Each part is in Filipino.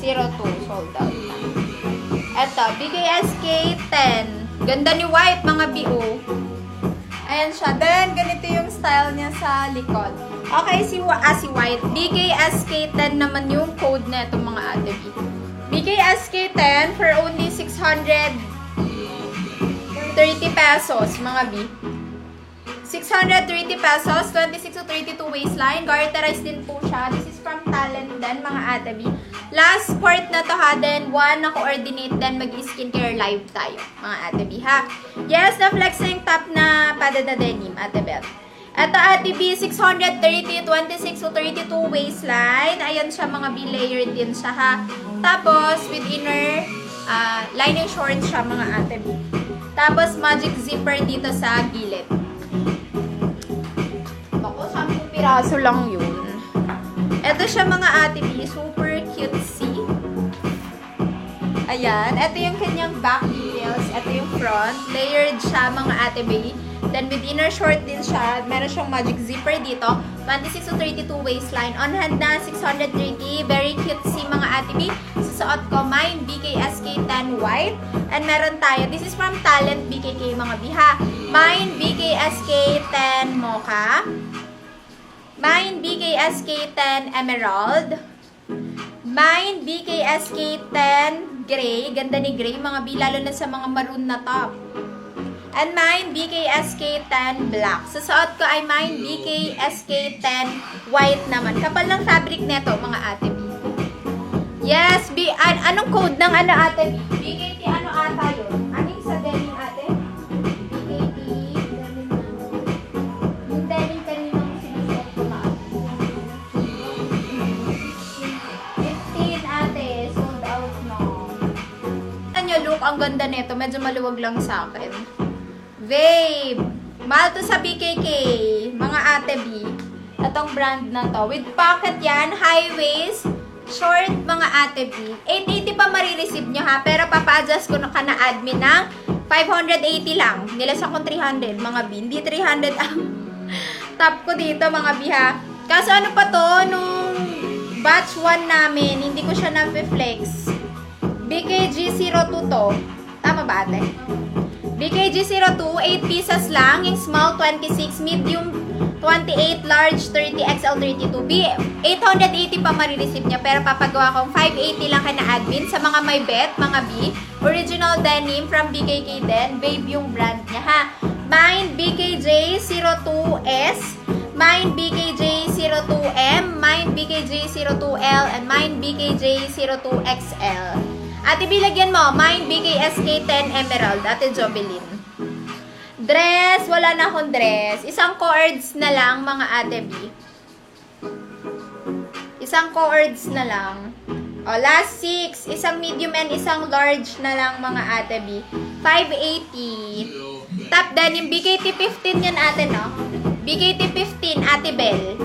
02, sold out na. Eto, BKSK 10. Ganda ni White, mga BO. Ayan siya. Then, ganito yung style niya sa likod. Okay, si White. BKSK 10 naman yung code na itong mga ate B. BKSK 10 for only 630 pesos, mga B. 630 pesos, 26 to 32 waistline. Garterized din po siya. This is from Talent din, mga ate B. Last part na to ha, then one na coordinate, then mag-skincare live tayo, mga ate B ha. Yes, na-flex na yung top na padded na denim, ate Beth. Ito ate B, 630, 26 to 32 waistline. Ayan siya, mga B, layered din siya ha. Tapos, with inner lining shorts siya, mga ate B. Tapos, magic zipper dito sa gilid. Bako, 10 piraso lang yun. Ito siya, mga ate B, super cutesy. Ayan, ito yung kanyang back details. Ito yung front. Layered siya, mga ate B. Then with inner short din siya. Meron siyang magic zipper dito. 26 to 32 waistline. On hand na, 630. Very cutesy, mga ate B. Susuot ko, mine, BKSK 10 white. And meron tayo, this is from Talent BKK, mga biha. Mine, BKSK 10 mocha. Mine, BKSK 10 emerald. Mine, BKSK 10 gray. Ganda ni gray, mga bi, lalo na sa mga maroon na top. And mine, BKSK 10 black. Susuot ko ay mine, BKSK 10 white naman. Kapal ng fabric neto, mga ate B. Yes, anong code ng ano ate B? BKT ano ata yun? Anong sa denim ate? BKT denim. Yung denim kaninang sinusuot ko na. 15 ate, sold out no. Ano look, ang ganda nito. Medyo maluwag lang sa akin. Babe, mahal to sa BKK, mga ate B. Itong brand na to. With pocket yan, high waist, short, mga ate B. 880 pa marireceive nyo ha, pero papa-adjust ko na ka na admin ng 580 lang. Nilasan kong 300, mga B. Hindi 300 ang top ko dito, mga B ha. Kaso ano pa to, nung batch 1 namin, hindi ko siya na-flex. BKG02 to. Tama ba ate? BKG02, 8 pieces lang. Yung small, 26. Medium, 28. Large, 30. XL, 32. B, 880 pa marireceive niya. Pero papagawa kong 580 lang kay na admin. Sa mga may bet, mga B. Original denim from BKK din. Babe yung brand niya, ha. Mine, BKJ02S. Mine, BKJ02M. Mine, BKJ02L. And mine, BKJ02XL. Ate B, lagyan mo. Mine, BKSK 10 Emerald. Ate Jobelin. Dress. Wala na akong dress. Isang cords na lang, mga ate B. Isang cords na lang. O, last 6. Isang medium and isang large na lang, mga ate B. 580. Top denim. BKT 15 yan, ate, no? BKT 15, ate Bell.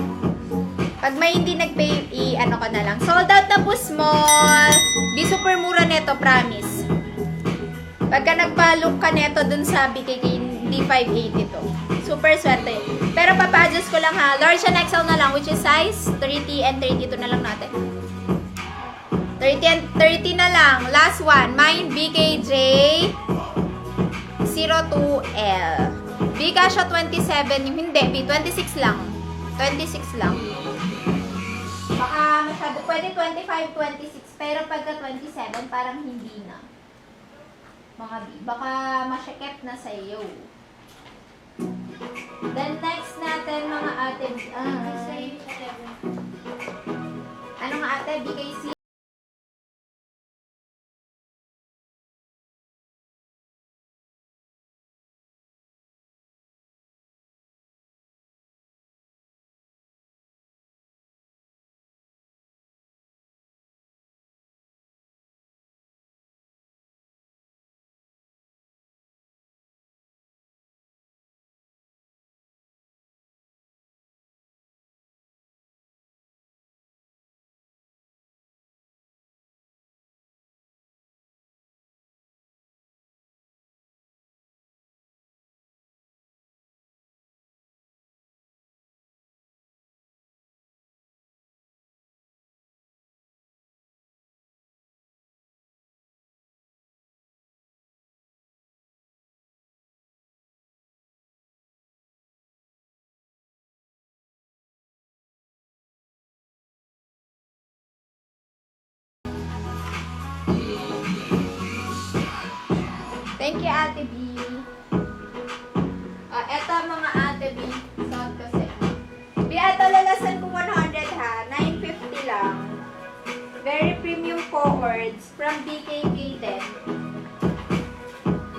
Pag may hindi nag-pay, ano ko na lang. Sold out na po, small. Di super mura neto, promise. Pagka nagpa-look ka neto dun sa BKK, hindi 580 to. Super swerte. Pero papa-adjust ko lang ha. Large and XL na lang, which is size 30 and 32 na lang natin. 30 and 30 na lang. Last one. Mine, BKJ 02L. Bika siya 27. Hindi, B, 26 lang. 26 lang. Baka masyado, pwede 25, 26, pero pagka 27, parang hindi na. Mga B, baka masyakep na sa iyo. Then next natin, mga ate, ano nga ate, BKC? Thank you, Ate B. Eto mga Ate B. Suot ko sa inyo. B, eto lalasan ko 100 ha. 950 lang. Very premium cords from BKK din.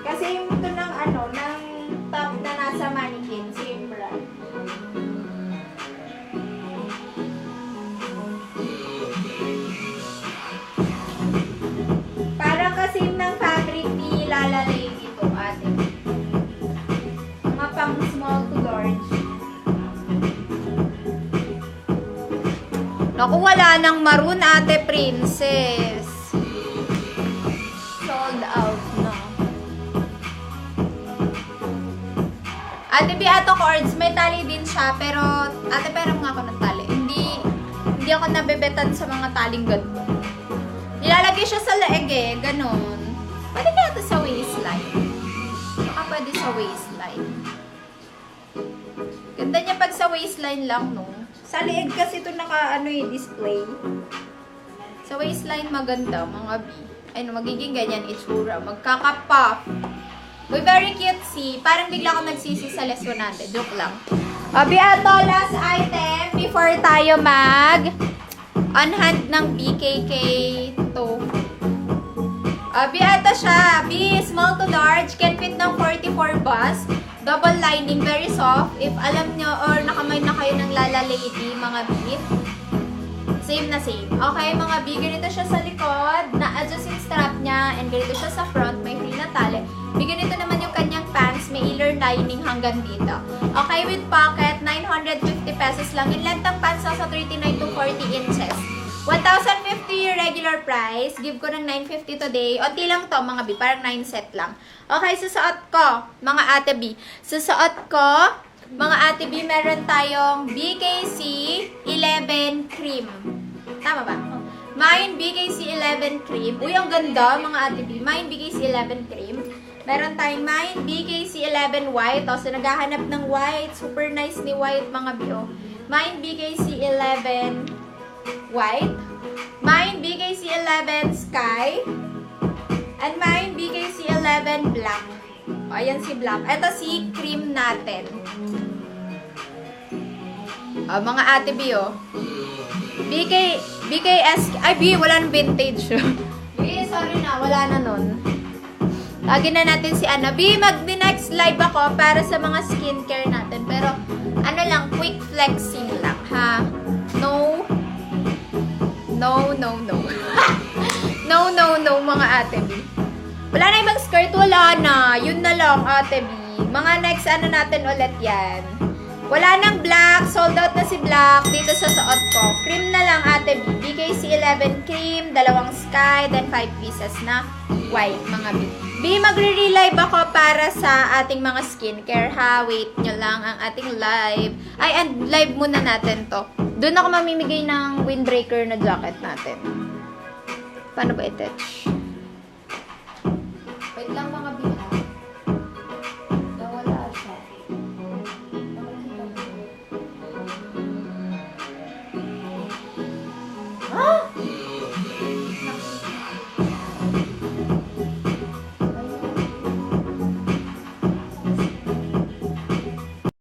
Kasi yung ito ng ano, ng top na nasa mannequin, same brand. Parang kasi ng fabric ni Lalalay ito, ate. Mga pang small to large. Naku, wala nang maroon, ate princess. Sold out na. Ate B, ato cords, may tali din siya, pero ate, pero nga ako ng tali. Hindi ako nabebetan sa mga taling ganito. Nilalagay siya sa leeg eh, ganun. Pwede kaya ito sa waistline. Baka pwede sa waistline. Ganda niya pag sa waistline lang, no? Sa leeg kasi ito display. Sa waistline maganda, mga B. Ay, no, magiging ganyan itsura. Magkaka-puff. Uy, very cutesy. Parang bigla akong nagsisi sa less 100. Joke lang. Abi, ato, last item before tayo on hand ng BKK tofu. Abi, ato siya. B, small to large. Can fit ng 44 bus. Double lining, very soft. If alam nyo or nakamay na kayo ng Lala Lady, mga B, same na same. Okay, mga B, ganito siya sa likod, na-adjust yung strap niya, and ganito siya sa front, may free na tali. B, ganito naman yung kanyang pants, may inner lining hanggang dito. Okay, with pocket, 950 pesos lang. Yung length ng pants nasa 39 to 40 inches. 1,050 yung regular price. Give ko ng 950 today. Unti lang to, mga B. Parang 9 set lang. Okay, susuot ko, mga ate B. Susuot ko, mga ate B, meron tayong BKC 11 cream. Tama ba? Mine BKC 11 cream. Uy, ang ganda, mga ate B. Mine BKC 11 cream. Meron tayong Mine BKC 11 white. O, so, naghahanap ng white. Super nice ni white, mga B. O. Mine BKC 11 white. Mine BKC 11 sky. And mine BKC 11 black. O, ayan si black. Ito si cream natin. O, mga ate B, o. BKS, ay B, wala nang vintage. B, sorry na, wala na nun. Lagi na natin si Ana. B, mag-next live ako para sa mga skincare natin. Pero, ano lang, quick flexing lang, ha? No, mga ate B. Wala na ibang skirt, wala na. Yun na lang, ate B. Mga next, ano natin ulit yan. Wala nang black, sold out na si black dito sa suot ko. Cream na lang, ate B. BKC 11 cream, dalawang sky, then 5 pieces na white, mga B. B, magre-relive ako para sa ating mga skincare, ha? Wait nyo lang ang ating live. Ay, and live muna natin to. Doon ako mamimigay ng windbreaker na jacket natin. Paano ba i-touch? Wait lang, mga